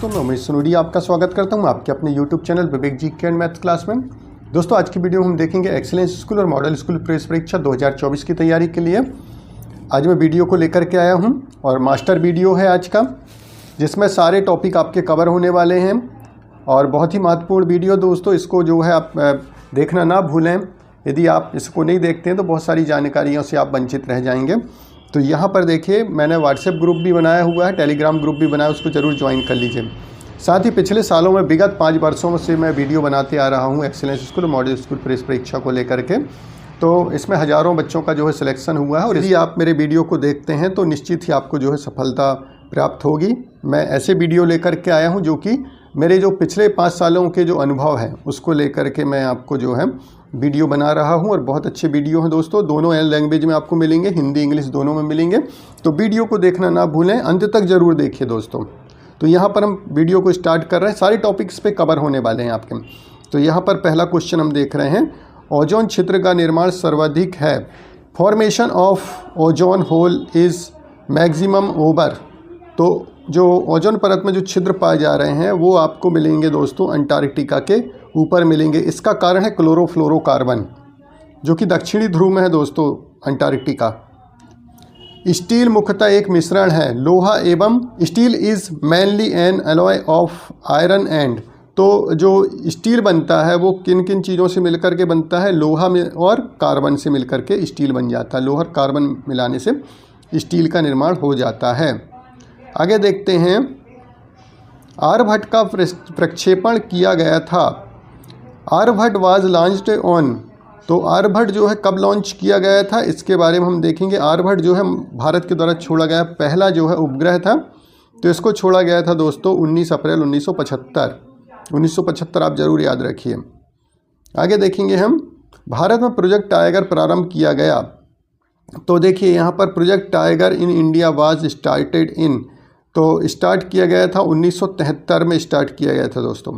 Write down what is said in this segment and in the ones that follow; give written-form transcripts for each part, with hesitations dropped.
दोस्तों, मैं उमेश सोनोडी आपका स्वागत करता हूं आपके अपने YouTube चैनल विवेक जी के एंड मैथ क्लास में। दोस्तों, आज की वीडियो हम देखेंगे एक्सीलेंस स्कूल और मॉडल स्कूल प्रेस परीक्षा 2024 की तैयारी के लिए। आज मैं वीडियो को लेकर के आया हूं और मास्टर वीडियो है आज का, जिसमें सारे टॉपिक आपके कवर होने वाले हैं और बहुत ही महत्वपूर्ण वीडियो। दोस्तों, इसको जो है आप देखना ना भूलें। यदि आप इसको नहीं देखते हैं तो बहुत सारी जानकारियों से आप वंचित रह जाएंगे। तो यहाँ पर देखिए, मैंने व्हाट्सएप ग्रुप भी बनाया हुआ है, टेलीग्राम ग्रुप भी बनाया, उसको ज़रूर ज्वाइन कर लीजिए। साथ ही पिछले सालों में विगत 5 वर्षों से मैं वीडियो बनाते आ रहा हूँ excellence school model school press परीक्षा को लेकर के। तो इसमें हज़ारों बच्चों का जो है सिलेक्शन हुआ है और यदि आप मेरे वीडियो को देखते हैं तो निश्चित ही आपको जो है सफलता प्राप्त होगी। मैं ऐसे वीडियो लेकर के आया हूँ जो कि मेरे जो पिछले 5 सालों के जो अनुभव हैं उसको लेकर के मैं आपको जो है वीडियो बना रहा हूं और बहुत अच्छे वीडियो हैं दोस्तों। दोनों लैंग्वेज में आपको मिलेंगे, हिंदी इंग्लिश दोनों में मिलेंगे। तो वीडियो को देखना ना भूलें, अंत तक ज़रूर देखिए दोस्तों। तो यहाँ पर हम वीडियो को स्टार्ट कर रहे हैं, सारे टॉपिक्स पे कवर होने वाले हैं आपके। तो यहाँ पर पहला क्वेश्चन हम देख रहे हैं, ओजोन क्षेत्र का निर्माण सर्वाधिक है। Formation of ozone hole is maximum over. तो जो ओजोन परत में जो छिद्र पाए जा रहे हैं वो आपको मिलेंगे दोस्तों अंटार्कटिका के ऊपर मिलेंगे। इसका कारण है क्लोरोफ्लोरोकार्बन, जो कि दक्षिणी ध्रुव में है दोस्तों अंटार्कटिका। स्टील मुख्यतः एक मिश्रण है लोहा एवं steel is mainly N alloy of iron and. तो जो स्टील बनता है वो किन किन चीज़ों से मिलकर के बनता है? लोहा में और कार्बन से मिलकर के स्टील बन जाता है। लोहा और कार्बन मिलाने से स्टील का निर्माण हो जाता है। आगे देखते हैं, आर्यभट्ट का प्रक्षेपण किया गया था। Aryabhata was launched on. तो आर्यभट्ट जो है कब लॉन्च किया गया था इसके बारे में हम देखेंगे। आर्यभट्ट जो है भारत के द्वारा छोड़ा गया पहला जो है उपग्रह था। तो इसको छोड़ा गया था दोस्तों 19 अप्रैल 1975 आप ज़रूर याद रखिए। आगे देखेंगे हम, भारत में प्रोजेक्ट टाइगर प्रारंभ किया गया। तो देखिए यहाँ पर project tiger in India was started in. तो स्टार्ट किया गया था 1973 में स्टार्ट किया गया था दोस्तों।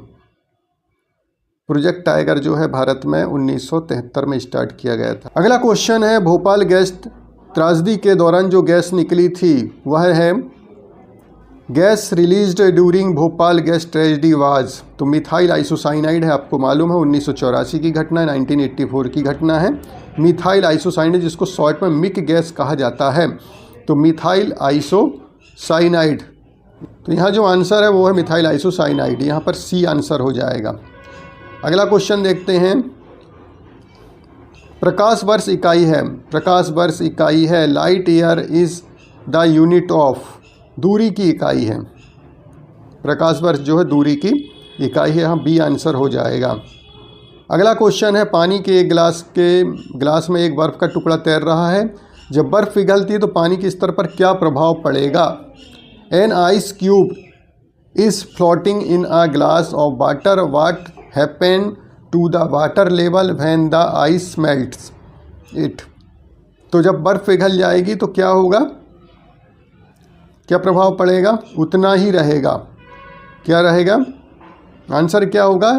प्रोजेक्ट टाइगर जो है भारत में 1973 में स्टार्ट किया गया था। अगला क्वेश्चन है, भोपाल गैस त्रासदी के दौरान जो गैस निकली थी वह है gas released during Bhopal gas tragedy was. तो मिथाइल आइसोसाइनाइड है, आपको मालूम है 1984 की घटना है, 1984 की घटना है। मिथाइल आइसोसाइनाइड जिसको शॉर्ट में मिक गैस कहा जाता है। तो मिथाइल आइसोसाइनाइड, तो यहाँ जो आंसर है वो है मिथाइल आइसोसाइनाइड, यहाँ पर सी आंसर हो जाएगा। अगला क्वेश्चन देखते हैं, प्रकाश वर्ष इकाई है। प्रकाश वर्ष इकाई है, light year is the unit of. दूरी की इकाई है, प्रकाश वर्ष जो है दूरी की इकाई है, यहाँ बी आंसर हो जाएगा। अगला क्वेश्चन है, पानी के एक गिलास में एक बर्फ़ का टुकड़ा तैर रहा है। जब बर्फ़ पिघलती है तो पानी के स्तर पर क्या प्रभाव पड़ेगा? An ice cube is floating in a glass of water, what happen to the water level when the ice melts it. तो जब बर्फ़ पिघल जाएगी तो क्या होगा, क्या प्रभाव पड़ेगा? उतना ही रहेगा। क्या रहेगा? आंसर क्या होगा?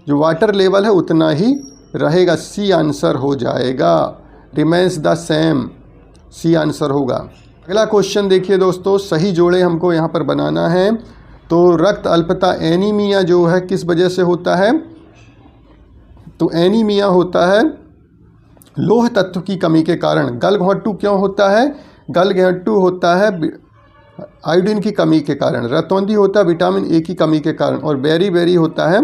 जो वाटर लेवल है उतना ही रहेगा, सी आंसर हो जाएगा। Remains the same, C answer होगा। अगला क्वेश्चन देखिए दोस्तों, सही जोड़े हमको यहाँ पर बनाना है। तो रक्त अल्पता एनीमिया जो है किस वजह से होता है? तो एनीमिया होता है लोह तत्व की कमी के कारण। गलघोंटू क्यों होता है? गलघोंटू होता है आयोडीन की कमी के कारण। रतौंधी होता है विटामिन ए की कमी के कारण और बेरी होता है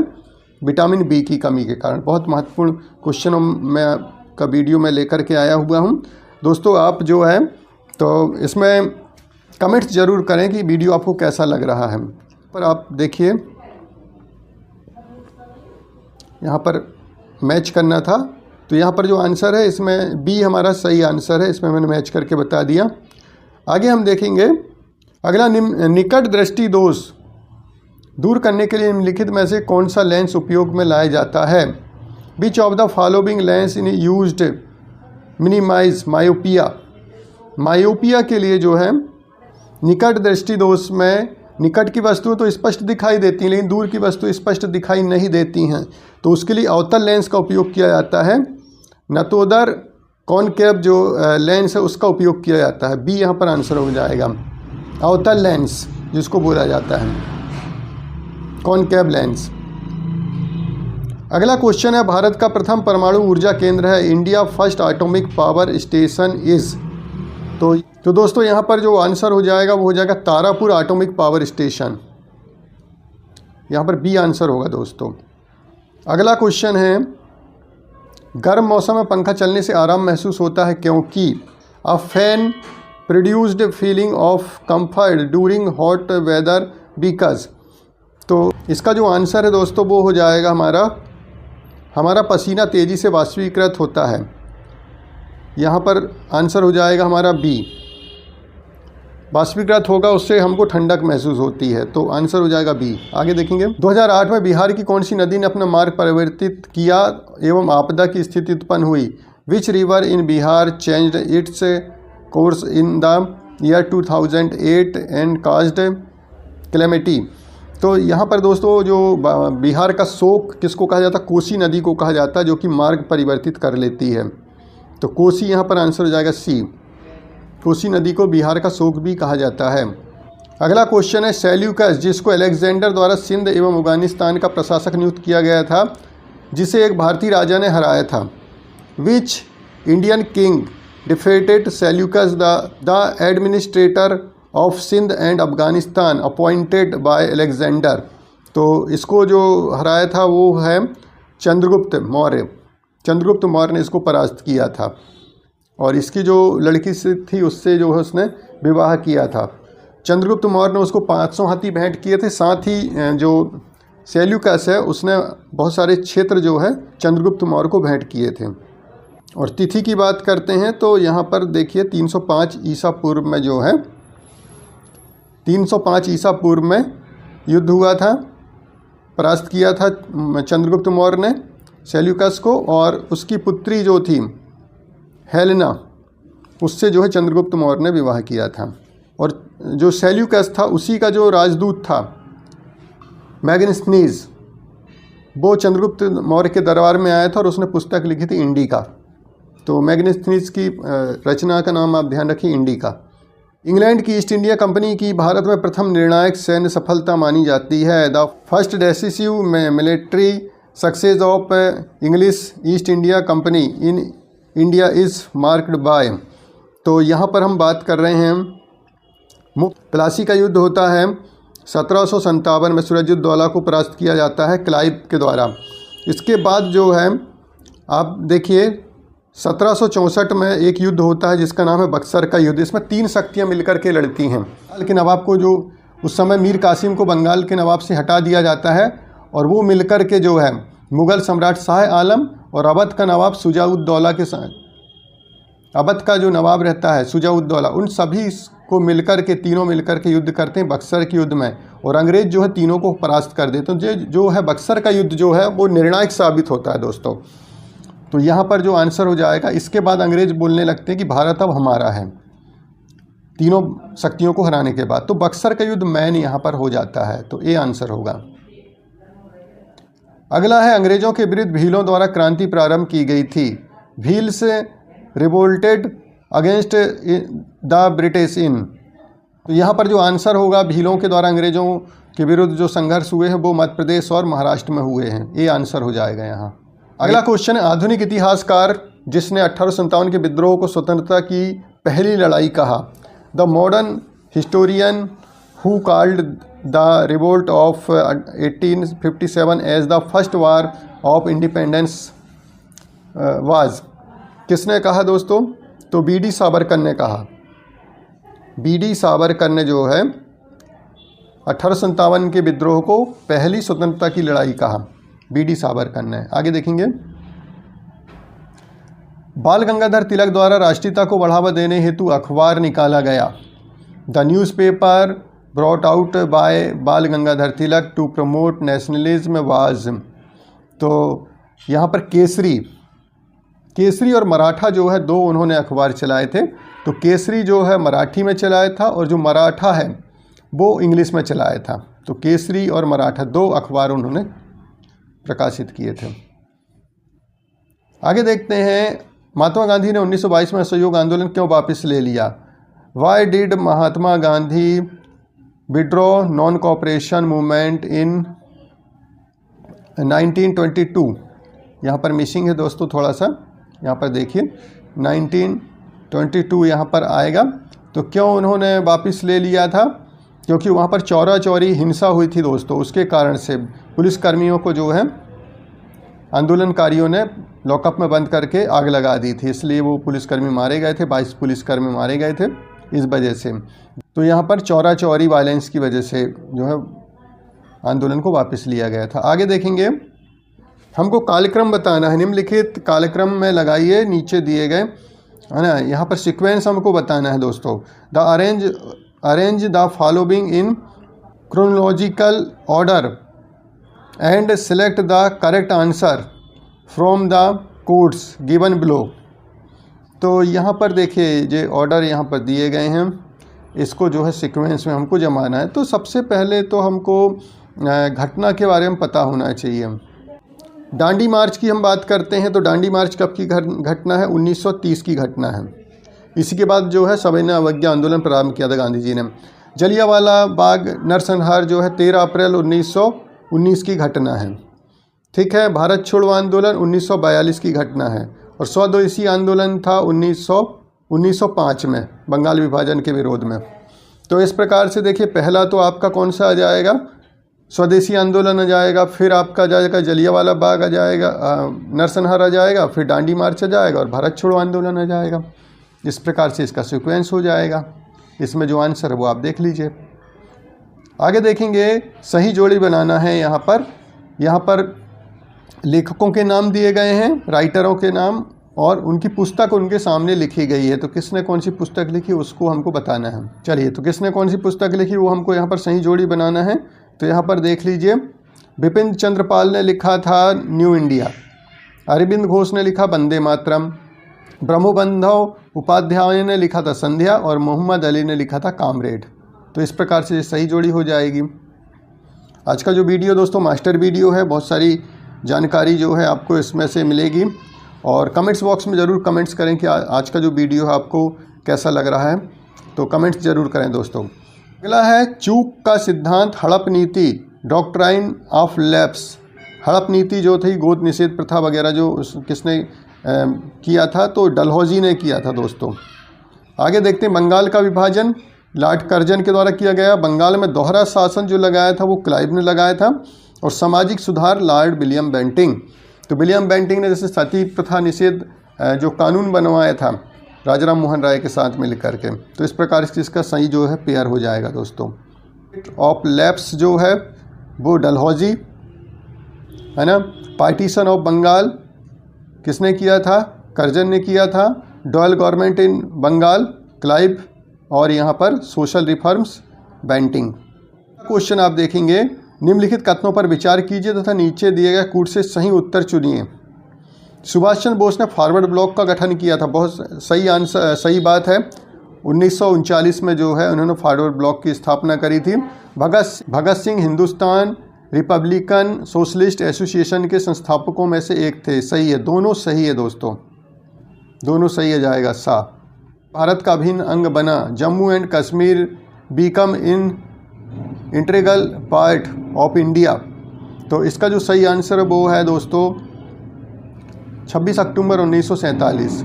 विटामिन बी की कमी के कारण। बहुत महत्वपूर्ण क्वेश्चन मैं का वीडियो में लेकर के आया हुआ हूँ दोस्तों। आप जो है तो इसमें कमेंट्स ज़रूर करें कि वीडियो आपको कैसा लग रहा है। पर आप देखिए यहाँ पर मैच करना था, तो यहाँ पर जो आंसर है इसमें बी हमारा सही आंसर है, इसमें मैंने मैच करके बता दिया। आगे हम देखेंगे, अगला निकट दृष्टि दोष दूर करने के लिए निम्नलिखित में से कौन सा लेंस उपयोग में लाया जाता है? Which of the following lens in used minimize myopia. Myopia के लिए जो है निकट दृष्टि दोष में निकट की वस्तुएं तो स्पष्ट दिखाई देती हैं लेकिन दूर की वस्तु स्पष्ट दिखाई नहीं देती हैं, तो उसके लिए अवतल लेंस का उपयोग किया जाता है। नतोदर कॉनकेव जो लेंस है उसका उपयोग किया जाता है। बी यहाँ पर आंसर हो जाएगा, अवतल लेंस जिसको बोला जाता है। Concave lens. अगला क्वेश्चन है, भारत का प्रथम परमाणु ऊर्जा केंद्र है India first atomic power station is. तो दोस्तों यहाँ पर जो आंसर हो जाएगा वो हो जाएगा तारापुर एटॉमिक पावर स्टेशन। यहाँ पर बी आंसर होगा दोस्तों। अगला क्वेश्चन है, गर्म मौसम में पंखा चलने से आराम महसूस होता है क्योंकि a fan produced feeling of comfort during hot weather because. तो इसका जो आंसर है दोस्तों वो हो जाएगा हमारा पसीना तेज़ी से वाष्पीकृत होता है। यहाँ पर आंसर हो जाएगा हमारा बी, वाष्पीकृत होगा उससे हमको ठंडक महसूस होती है, तो आंसर हो जाएगा बी। आगे देखेंगे, 2008 में बिहार की कौन सी नदी ने अपना मार्ग परिवर्तित किया एवं आपदा की स्थिति उत्पन्न हुई। Which river in Bihar changed its course in the year 2008 and caused calamity. तो यहाँ पर दोस्तों जो बिहार का शोक किसको कहा जाता है, कोसी नदी को कहा जाता है, जो कि मार्ग परिवर्तित कर लेती है। तो कोसी यहाँ पर आंसर हो जाएगा सी, कोसी नदी को बिहार का शोक भी कहा जाता है। अगला क्वेश्चन है, सेल्यूकस जिसको अलेक्जेंडर द्वारा सिंध एवं अफगानिस्तान का प्रशासक नियुक्त किया गया था, जिसे एक भारतीय राजा ने हराया था। Which Indian king defeated Seleucus the administrator of Sindh and Afghanistan appointed by Alexander. तो इसको जो हराया था वो है चंद्रगुप्त मौर्य। चंद्रगुप्त मौर्य ने इसको परास्त किया था और इसकी जो लड़की से थी उससे जो है उसने विवाह किया था। चंद्रगुप्त मौर्य ने उसको 500 हाथी भेंट किए थे। साथ ही जो सेल्यूकस है उसने बहुत सारे क्षेत्र जो है चंद्रगुप्त मौर्य को भेंट किए थे। और तिथि की बात करते हैं तो यहाँ पर देखिए 305 ईसा पूर्व में जो है 305 ईसा पूर्व में युद्ध हुआ था, परास्त किया था चंद्रगुप्त मौर्य ने सेल्यूकस को, और उसकी पुत्री जो थी हेलेना उससे जो है चंद्रगुप्त मौर्य ने विवाह किया था। और जो सेल्यूकस था उसी का जो राजदूत था मैग्नेस्नीज, वो चंद्रगुप्त मौर्य के दरबार में आया था और उसने पुस्तक लिखी थी इंडिका। तो मैग्नेस्नीज की रचना का नाम आप ध्यान रखिए, इंडिका। इंग्लैंड की ईस्ट इंडिया कंपनी की भारत में प्रथम निर्णायक सैन्य सफलता मानी जाती है। The first decisive military success of English east India company in India is marked by. तो यहाँ पर हम बात कर रहे हैं प्लासी का युद्ध होता है 1757 में, सिराजुद्दौला को परास्त किया जाता है क्लाइव के द्वारा। इसके बाद जो है आप देखिए 1764 में एक युद्ध होता है जिसका नाम है बक्सर का युद्ध। इसमें 3 शक्तियाँ मिलकर के लड़ती हैं। बंगाल के नवाब को जो उस समय मीर कासिम को बंगाल के नवाब से हटा दिया जाता है और वो मिलकर के जो है मुग़ल सम्राट शाह आलम और अवध का नवाब शुजा-उद-दौला के साथ, अवध का जो नवाब रहता है शुजा-उद-दौला, उन सभी को मिलकर के तीनों मिलकर के युद्ध करते हैं बक्सर के युद्ध में, और अंग्रेज़ जो है तीनों को परास्त कर देते हैं। जो है बक्सर का युद्ध जो है वो निर्णायक साबित होता है दोस्तों। तो यहाँ पर जो आंसर हो जाएगा, इसके बाद अंग्रेज बोलने लगते हैं कि भारत अब हमारा है, तीनों शक्तियों को हराने के बाद। तो बक्सर का युद्ध मैन यहाँ पर हो जाता है, तो ए आंसर होगा। अगला है, अंग्रेजों के विरुद्ध भीलों द्वारा क्रांति प्रारंभ की गई थी। Bhils revolted against the British in. तो यहाँ पर जो आंसर होगा, भीलों के द्वारा अंग्रेजों के विरुद्ध जो संघर्ष हुए हैं वो मध्य प्रदेश और महाराष्ट्र में हुए हैं। ये आंसर हो जाएगा यहाँ। अगला क्वेश्चन है, आधुनिक इतिहासकार जिसने 1857 के विद्रोह को स्वतंत्रता की पहली लड़ाई कहा। The modern historian who called the revolt of 1857 as the first war of independence was. किसने कहा दोस्तों? तो बी.डी. सावरकर ने कहा। बी.डी. सावरकर ने जो है 1857 के विद्रोह को पहली स्वतंत्रता की लड़ाई कहा, बी.डी. सावरकर ने। आगे देखेंगे, बाल गंगाधर तिलक द्वारा राष्ट्रीयता को बढ़ावा देने हेतु अखबार निकाला गया। The newspaper brought out by बाल Gangadhar Tilak to promote nationalism was. तो यहाँ पर केसरी और मराठा जो है, दो उन्होंने अखबार चलाए थे। तो केसरी जो है मराठी में चलाया था और जो मराठा है वो इंग्लिश में चलाया था। तो केसरी और मराठा दो अखबार उन्होंने प्रकाशित किए थे। आगे देखते हैं, महात्मा गांधी ने 1922 में असहयोग आंदोलन क्यों वापस ले लिया? Why did Mahatma Gandhi withdraw non cooperation movement in 1922 यहाँ पर मिसिंग है दोस्तों, थोड़ा सा यहाँ पर देखिए 1922 यहाँ पर आएगा। तो क्यों उन्होंने वापस ले लिया था? क्योंकि वहाँ पर चौरा चौरी हिंसा हुई थी दोस्तों, उसके कारण से पुलिसकर्मियों को जो है आंदोलनकारियों ने लॉकअप में बंद करके आग लगा दी थी, इसलिए वो पुलिसकर्मी मारे गए थे, 22 पुलिसकर्मी मारे गए थे इस वजह से। तो यहाँ पर चौरा चौरी वायलेंस की वजह से जो है आंदोलन को वापस लिया गया था। आगे देखेंगे, हमको कालक्रम बताना है, निम्नलिखित कालक्रम में लगाइए, नीचे दिए गए है ना। यहाँ पर सीक्वेंस हमको बताना है दोस्तों। The arrange the following in chronological order and select the correct answer from the codes given below. तो यहाँ पर देखिए ये ऑर्डर यहाँ पर दिए गए हैं, इसको जो है सीक्वेंस में हमको जमाना है। तो सबसे पहले तो हमको घटना के बारे में पता होना चाहिए। डांडी मार्च की हम बात करते हैं तो डांडी मार्च कब की घटना है? 1930 की घटना है। इसी के बाद जो है सविनय अवज्ञा आंदोलन प्रारंभ किया था गांधी जी ने। जलियांवाला बाग नरसंहार जो है 13 अप्रैल 1919 की घटना है। ठीक है। भारत छोड़ो आंदोलन 1942 की घटना है। और स्वदेशी आंदोलन था 1905 में बंगाल विभाजन के विरोध में। तो इस प्रकार से देखिए, पहला तो आपका कौन सा आ जाएगा? स्वदेशी आंदोलन आ जाएगा, फिर आपका आ जाएगा जलियांवाला बाग आ जाएगा, नरसंहार आ जाएगा, फिर डांडी मार्च आ जाएगा और भारत छोड़ो आंदोलन आ जाएगा। इस प्रकार से इसका सीक्वेंस हो जाएगा। इसमें जो आंसर है वो आप देख लीजिए। आगे देखेंगे, सही जोड़ी बनाना है। यहाँ पर लेखकों के नाम दिए गए हैं, राइटरों के नाम, और उनकी पुस्तक उनके सामने लिखी गई है। तो किसने कौन सी पुस्तक लिखी उसको हमको बताना है। चलिए, तो किसने कौन सी पुस्तक लिखी वो हमको यहाँ पर सही जोड़ी बनाना है। तो यहाँ पर देख लीजिए, बिपिन चंद्र पाल ने लिखा था न्यू इंडिया, अरविंद घोष ने लिखा वंदे मातरम, ब्रह्मबंधव उपाध्याय ने लिखा था संध्या, और मोहम्मद अली ने लिखा था कामरेड। तो इस प्रकार से सही जोड़ी हो जाएगी। आज का जो वीडियो दोस्तों मास्टर वीडियो है, बहुत सारी जानकारी जो है आपको इसमें से मिलेगी। और कमेंट्स बॉक्स में ज़रूर कमेंट्स करें कि आज का जो वीडियो है आपको कैसा लग रहा है। तो कमेंट्स ज़रूर करें दोस्तों। अगला है चूक का सिद्धांत, हड़प नीति, डॉक्ट्राइन ऑफ लैप्स। हड़प नीति जो थी, गोद निषेध प्रथा वगैरह जो किसने किया था? तो डलहौजी ने किया था दोस्तों। आगे देखते हैं, बंगाल का विभाजन लॉर्ड कर्जन के द्वारा किया गया। बंगाल में दोहरा शासन जो लगाया था वो क्लाइव ने लगाया था। और सामाजिक सुधार लॉर्ड विलियम बेंटिंग। तो विलियम बेंटिंग ने जैसे सती प्रथा निषेध जो कानून बनवाया था राजा राम मोहन राय के साथ मिल करके। तो इस प्रकार से इसका सही जो है पेयर हो जाएगा दोस्तों। ऑफ लैप्स जो है वो डलहौजी है ना। पार्टीशन ऑफ बंगाल किसने किया था? कर्जन ने किया था। Dual government in Bengal, Clive. और यहाँ पर सोशल रिफॉर्म्स, बेंटिंग। क्वेश्चन आप देखेंगे, निम्नलिखित कथनों पर विचार कीजिए तथा नीचे दिए गए कूट से सही उत्तर चुनिए। सुभाष चंद्र बोस ने फॉरवर्ड ब्लॉक का गठन किया था। बहुत सही आंसर, सही बात है। 1939 में जो है उन्होंने फॉरवर्ड ब्लॉक की स्थापना करी थी। Bhagat Singh Hindustan republican socialist association के संस्थापकों में से एक थे। सही है, दोनों सही है दोस्तों, दोनों सही है जाएगा सा। भारत का अभिन्न अंग बना। Jammu and Kashmir become in integral part of India. तो इसका जो सही आंसर है वो है दोस्तों 26 अक्टूबर 1947।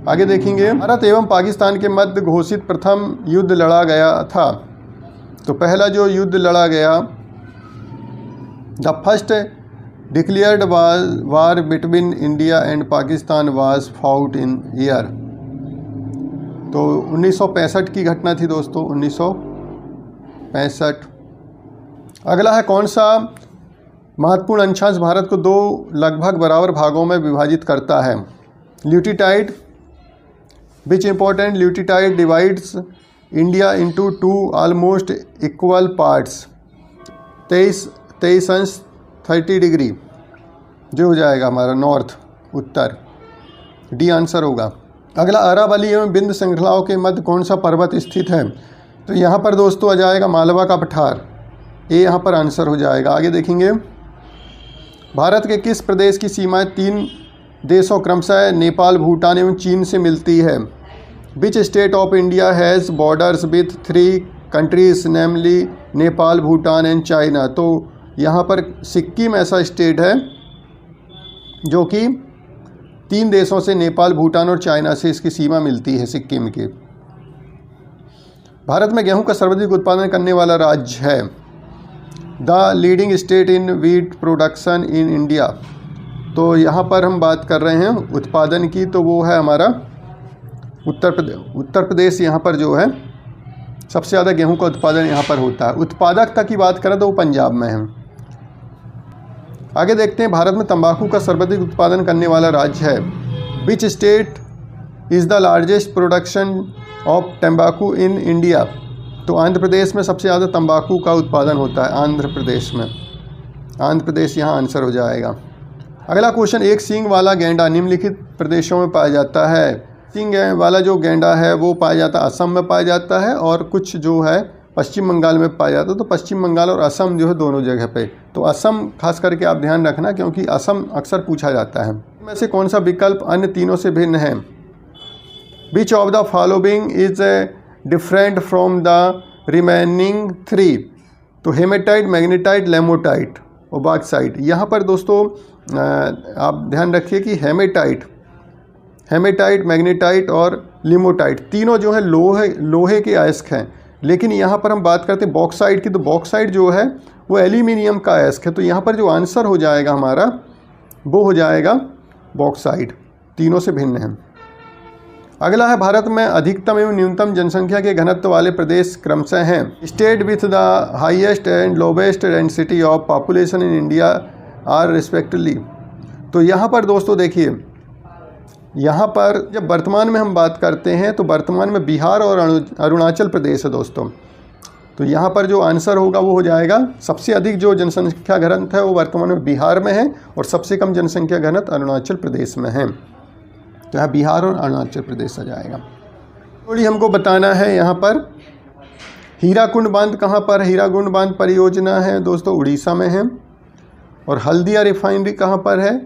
आगे देखेंगे, भारत एवं पाकिस्तान के मध्य घोषित प्रथम युद्ध लड़ा गया था। तो पहला जो युद्ध लड़ा गया, the first declared war between India and Pakistan was fought in year. तो 1965 की घटना थी दोस्तों, 1965। अगला है, कौन सा महत्वपूर्ण अंशांश भारत को दो लगभग बराबर भागों में विभाजित करता है? Latitude. Which important latitude divides India into two almost equal parts. 23 अंश 30 डिग्री जो हो जाएगा हमारा नॉर्थ, उत्तर। डी आंसर होगा। अगला, अरावली एवं विंध्य श्रृंखलाओं के मध्य कौन सा पर्वत स्थित है? तो यहाँ पर दोस्तों आ जाएगा मालवा का पठार। ये यहाँ पर आंसर हो जाएगा। आगे देखेंगे, भारत के किस प्रदेश की सीमाएं 3 देशों क्रमशः नेपाल, भूटान एवं चीन से मिलती है? Which state of India has borders with 3 countries namely Nepal, Bhutan and China. तो यहाँ पर सिक्किम ऐसा स्टेट है जो कि 3 देशों से, नेपाल, भूटान और चाइना से इसकी सीमा मिलती है सिक्किम की। भारत में गेहूं का सर्वाधिक उत्पादन करने वाला राज्य है। The leading state in wheat production in India. तो यहाँ पर हम बात कर रहे हैं उत्पादन की, तो वो है हमारा उत्तर प्रदेश। यहाँ पर जो है सबसे ज़्यादा गेहूं का उत्पादन यहाँ पर होता है। उत्पादकता की बात करें तो वो पंजाब में है। आगे देखते हैं, भारत में तंबाकू का सर्वाधिक उत्पादन करने वाला राज्य है। Which state is the largest production of तंबाकू इन इंडिया। तो आंध्र प्रदेश में सबसे ज़्यादा तंबाकू का उत्पादन होता है, आंध्र प्रदेश में। आंध्र प्रदेश यहाँ आंसर हो जाएगा। अगला क्वेश्चन, एक सींग वाला गैंडा निम्नलिखित प्रदेशों में पाया जाता है। सींग वाला जो गैंडा है वो पाया जाता है असम में पाया जाता है, और कुछ जो है पश्चिम बंगाल में पाया जाता है। तो पश्चिम बंगाल और असम जो है दोनों जगह पे। तो असम खास करके आप ध्यान रखना, क्योंकि असम अक्सर पूछा जाता है। इनमें से कौन सा विकल्प अन्य तीनों से भिन्न है? Which of the following is different from the remaining 3। तो हेमेटाइट, मैग्नेटाइट, लेमोटाइट और बॉक्साइट। यहाँ पर दोस्तों आप ध्यान रखिए कि हेमेटाइट, मैग्नेटाइट और लिमोटाइट तीनों जो है लोहे के अयस्क हैं। लेकिन यहाँ पर हम बात करते हैं बॉक्साइट की, तो बॉक्साइट जो है वो एल्यूमिनियम का अयस्क है। तो यहाँ पर जो आंसर हो जाएगा हमारा वो हो जाएगा बॉक्साइट। तीनों से भिन्न है। अगला है, भारत में अधिकतम एवं न्यूनतम जनसंख्या के घनत्व वाले प्रदेश क्रमशः हैं। State with the highest and lowest density of population in India are respectively. तो यहाँ पर दोस्तों देखिए, यहाँ पर जब वर्तमान में हम बात करते हैं तो वर्तमान में बिहार और अरुणाचल प्रदेश है दोस्तों। तो यहाँ पर जो आंसर होगा वो हो जाएगा, सबसे अधिक जो जनसंख्या घनत्व है वो वर्तमान में बिहार में है, और सबसे कम जनसंख्या घनत्व अरुणाचल प्रदेश में है। तो यहाँ बिहार और अरुणाचल प्रदेश आ जाएगा। थोड़ी हमको बताना है यहाँ पर हीराकुंड बांध कहाँ पर? हीराकुंड बांध परियोजना है दोस्तों उड़ीसा में है। और हल्दिया रिफाइनरी कहाँ पर है?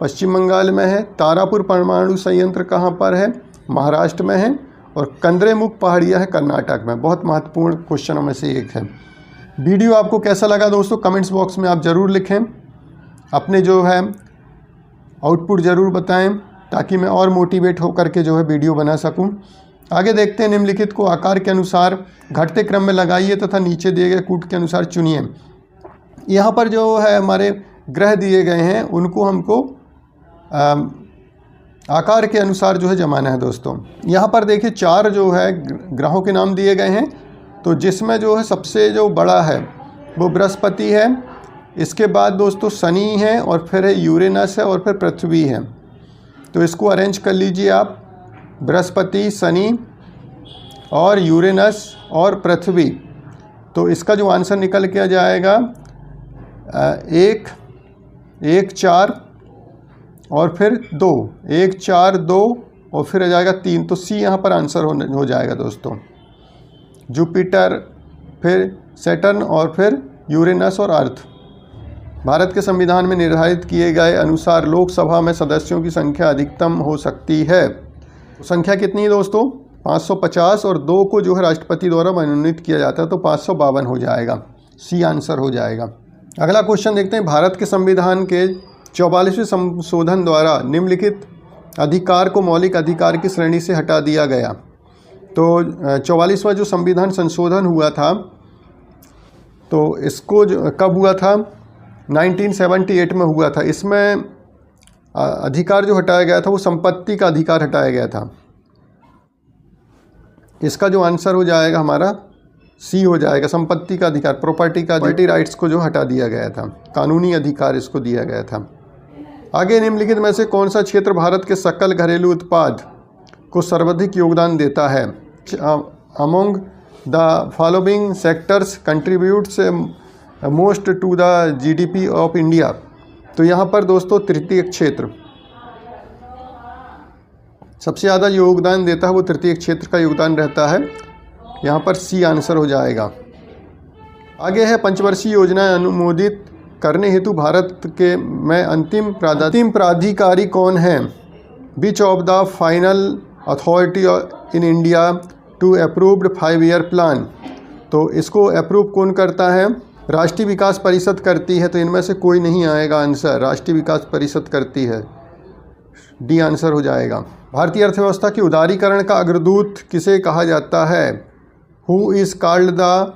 पश्चिम बंगाल में है। तारापुर परमाणु संयंत्र कहाँ पर है? महाराष्ट्र में है। और कंद्रेमुख पहाड़ियाँ है कर्नाटक में। बहुत महत्वपूर्ण क्वेश्चनों में से एक है। वीडियो आपको कैसा लगा दोस्तों कमेंट्स बॉक्स में आप ज़रूर लिखें। अपने जो है आउटपुट ज़रूर बताएं, ताकि मैं और मोटिवेट होकर के जो है वीडियो बना सकूं। आगे देखते हैं, निम्नलिखित को आकार के अनुसार घटते क्रम में लगाइए तथा नीचे दिए गए कूट के अनुसार चुनिए। यहाँ पर जो है हमारे ग्रह दिए गए हैं उनको हमको आकार के अनुसार जो है जमाना है दोस्तों। यहाँ पर देखिए 4 जो है ग्रहों के नाम दिए गए हैं। तो जिसमें जो है सबसे जो बड़ा है वो बृहस्पति है। इसके बाद दोस्तों शनि है, और फिर है यूरेनस है, और फिर पृथ्वी है। तो इसको अरेंज कर लीजिए आप, बृहस्पति, शनि और यूरेनस और पृथ्वी। तो इसका जो आंसर निकल के आ जाएगा 1, 4 और फिर 2, 1, 4, 2 और फिर आ जाएगा 3। तो सी यहाँ पर आंसर हो जाएगा दोस्तों। जुपिटर, फिर सैटर्न और फिर यूरेनस और अर्थ। भारत के संविधान में निर्धारित किए गए अनुसार लोकसभा में सदस्यों की संख्या अधिकतम हो सकती है। तो संख्या कितनी है दोस्तों? 550, और 2 को जो है राष्ट्रपति द्वारा मनोनीत किया जाता है। तो 552 हो जाएगा। सी आंसर हो जाएगा। अगला क्वेश्चन देखते हैं, भारत के संविधान के 44वें संशोधन द्वारा निम्नलिखित अधिकार को मौलिक अधिकार की श्रेणी से हटा दिया गया। तो 44वां जो संविधान संशोधन हुआ था, तो इसको कब हुआ था? 1978 में हुआ था। इसमें अधिकार जो हटाया गया था वो संपत्ति का अधिकार हटाया गया था। इसका जो आंसर हो जाएगा हमारा सी हो जाएगा, संपत्ति का अधिकार, प्रॉपर्टी राइट्स को जो हटा दिया गया था, कानूनी अधिकार इसको दिया गया था। आगे निम्नलिखित में से कौन सा क्षेत्र भारत के सकल घरेलू उत्पाद को सर्वाधिक योगदान देता है? Among the following sectors contributes most to the GDP of India. तो यहाँ पर दोस्तों तृतीय क्षेत्र सबसे ज़्यादा योगदान देता है, वो तृतीय क्षेत्र का योगदान रहता है। यहाँ पर सी आंसर हो जाएगा। आगे है, पंचवर्षीय योजनाएं अनुमोदित करने हेतु भारत के में अंतिम प्राधिकारी कौन है? Which of the final authority in India to approved 5 year plan. तो इसको अप्रूव कौन करता है? राष्ट्रीय विकास परिषद करती है, तो इनमें से कोई नहीं आएगा आंसर। राष्ट्रीय विकास परिषद करती है, डी आंसर हो जाएगा। भारतीय अर्थव्यवस्था के उदारीकरण का अग्रदूत किसे कहा जाता है? Who is called the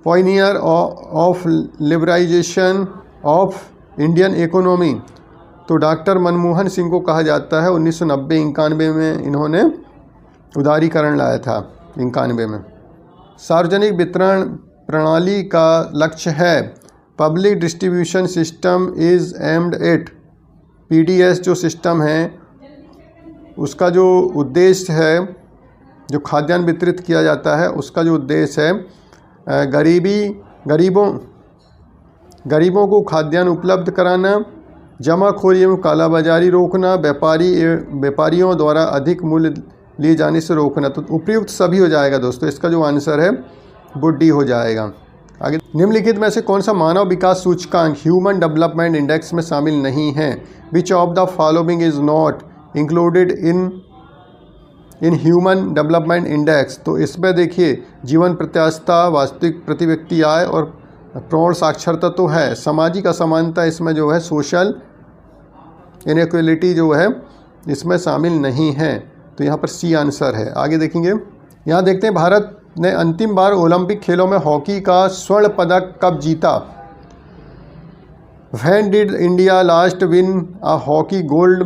pioneer of liberalisation of Indian economy? तो डॉक्टर मनमोहन सिंह को कहा जाता है। 1990-91 में इन्होंने उदारीकरण लाया था, 91 में। सार्वजनिक वितरण प्रणाली का लक्ष्य है public distribution system is aimed at. PDS जो सिस्टम है उसका जो उद्देश्य है, जो खाद्यान्न वितरित किया जाता है उसका जो उद्देश्य है गरीबों को खाद्यान्न उपलब्ध कराना, जमाखोरी एवं कालाबाजारी रोकना, व्यापारियों द्वारा अधिक मूल्य लिए जाने से रोकना। तो उपयुक्त सभी हो जाएगा दोस्तों। इसका जो आंसर है वो डी हो जाएगा। आगे, निम्नलिखित में से कौन सा मानव विकास सूचकांक ह्यूमन डेवलपमेंट इंडेक्स में शामिल नहीं है? Which of the following is not included in human development index? तो इसमें देखिए जीवन प्रत्याशा, वास्तविक प्रति व्यक्ति आय और प्रौढ़ साक्षरता तो है। सामाजिक असमानता इसमें जो है सोशल इनइक्वलिटी जो है इसमें शामिल नहीं है। तो यहाँ पर सी आंसर है। आगे देखेंगे, यहाँ देखते हैं भारत ने अंतिम बार ओलंपिक खेलों में हॉकी का स्वर्ण पदक कब जीता? When did India last win a hockey gold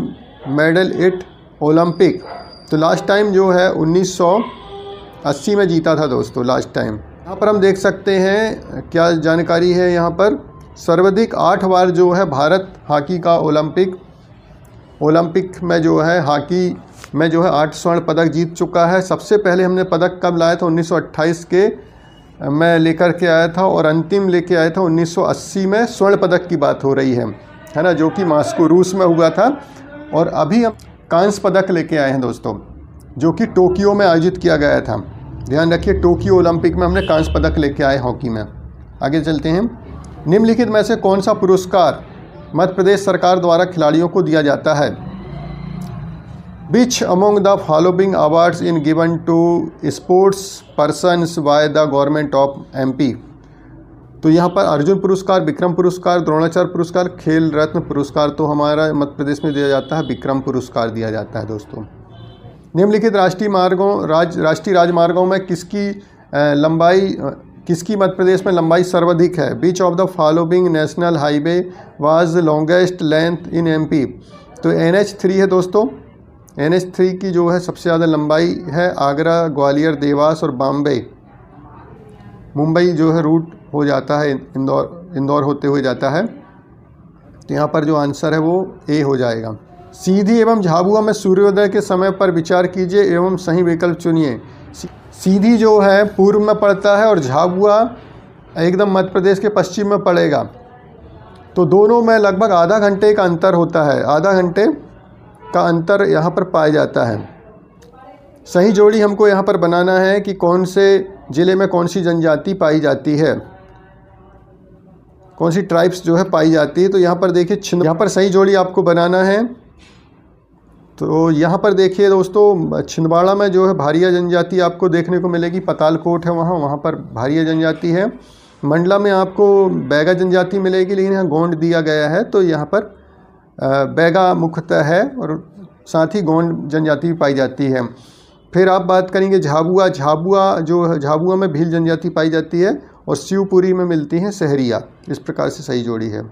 medal at Olympic? तो लास्ट टाइम जो है 1980 में जीता था दोस्तों, लास्ट टाइम। यहाँ पर हम देख सकते हैं क्या जानकारी है। यहाँ पर सर्वाधिक 8 बार जो है भारत हॉकी का ओलंपिक में जो है हॉकी में जो है 8 स्वर्ण पदक जीत चुका है। सबसे पहले हमने पदक कब लाया था? 1928 के मैं लेकर के आया था और अंतिम लेके आया था 1980 में। स्वर्ण पदक की बात हो रही है ना, जो कि मास्को रूस में हुआ था। और अभी हम कांस्य पदक लेके आए हैं दोस्तों, जो कि टोक्यो में आयोजित किया गया था। ध्यान रखिए, टोक्यो ओलंपिक में हमने कांस्य पदक लेके आए हॉकी में। आगे चलते हैं। निम्नलिखित में से कौन सा पुरस्कार मध्य प्रदेश सरकार द्वारा खिलाड़ियों को दिया जाता है? Which among the following awards in given to sports persons by the government of MP? तो यहाँ पर अर्जुन पुरस्कार, विक्रम पुरस्कार, द्रोणाचार्य पुरस्कार, खेल रत्न पुरस्कार। तो हमारा मध्य प्रदेश में दिया जाता है विक्रम पुरस्कार दिया जाता है दोस्तों। निम्नलिखित राष्ट्रीय राजमार्गों में किसकी मध्य प्रदेश में लंबाई सर्वाधिक है? Which of the following national highway was longest length in MP? तो NH3 है दोस्तों। NH3 की जो है सबसे ज़्यादा लंबाई है। आगरा, ग्वालियर, देवास और बॉम्बे, मुंबई जो है रूट हो जाता है, इंदौर होते हुए जाता है। तो यहाँ पर जो आंसर है वो ए हो जाएगा। सीधी एवं झाबुआ में सूर्योदय के समय पर विचार कीजिए एवं सही विकल्प चुनिए। सीधी जो है पूर्व में पड़ता है और झाबुआ एकदम मध्य प्रदेश के पश्चिम में पड़ेगा। तो दोनों में लगभग आधा घंटे का अंतर होता है, आधा घंटे का अंतर यहाँ पर पाया जाता है। सही जोड़ी हमको यहाँ पर बनाना है कि कौन से ज़िले में कौन सी जनजाति पाई जाती है, कौन सी ट्राइब्स जो है पाई जाती है। तो यहाँ पर देखिए यहाँ पर सही जोड़ी आपको बनाना है। तो यहाँ पर देखिए दोस्तों, छिंदवाड़ा में जो है भारिया जनजाति आपको देखने को मिलेगी। पतालकोट है वहाँ पर भारिया जनजाति है। मंडला में आपको बैगा जनजाति मिलेगी, लेकिन यहाँ गोंड दिया गया है। तो यहाँ पर बैगा मुख्यतः है और साथ ही गोंड जनजाति भी पाई जाती है। फिर आप बात करेंगे झाबुआ जो है, झाबुआ में भील जनजाति पाई जाती है और शिवपुरी में मिलती हैं सहरिया। इस प्रकार से सही जोड़ी है।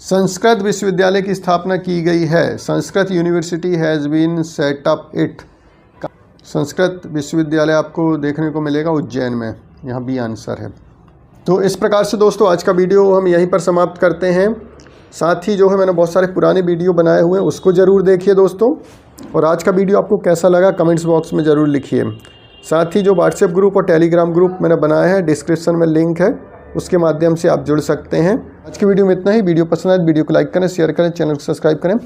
संस्कृत विश्वविद्यालय की स्थापना की गई है। Sanskrit university has been set up it. Sanskrit विश्वविद्यालय आपको देखने को मिलेगा उज्जैन में, यहाँ बी आंसर है। तो इस प्रकार से दोस्तों आज का वीडियो हम यहीं पर समाप्त करते हैं। साथ ही जो है मैंने बहुत सारे पुराने वीडियो बनाए हुए हैं, उसको ज़रूर देखिए दोस्तों। और आज का वीडियो आपको कैसा लगा कमेंट्स बॉक्स में ज़रूर लिखिए। साथ ही जो व्हाट्सएप ग्रुप और टेलीग्राम ग्रुप मैंने बनाया है, डिस्क्रिप्शन में लिंक है, उसके माध्यम से आप जुड़ सकते हैं। आज की वीडियो में इतना ही। वीडियो पसंद आए वीडियो को लाइक करें, शेयर करें, चैनल को सब्सक्राइब करें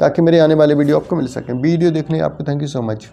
ताकि मेरे आने वाले वीडियो आपको मिल सकें। वीडियो देखने आपको थैंक यू सो मच।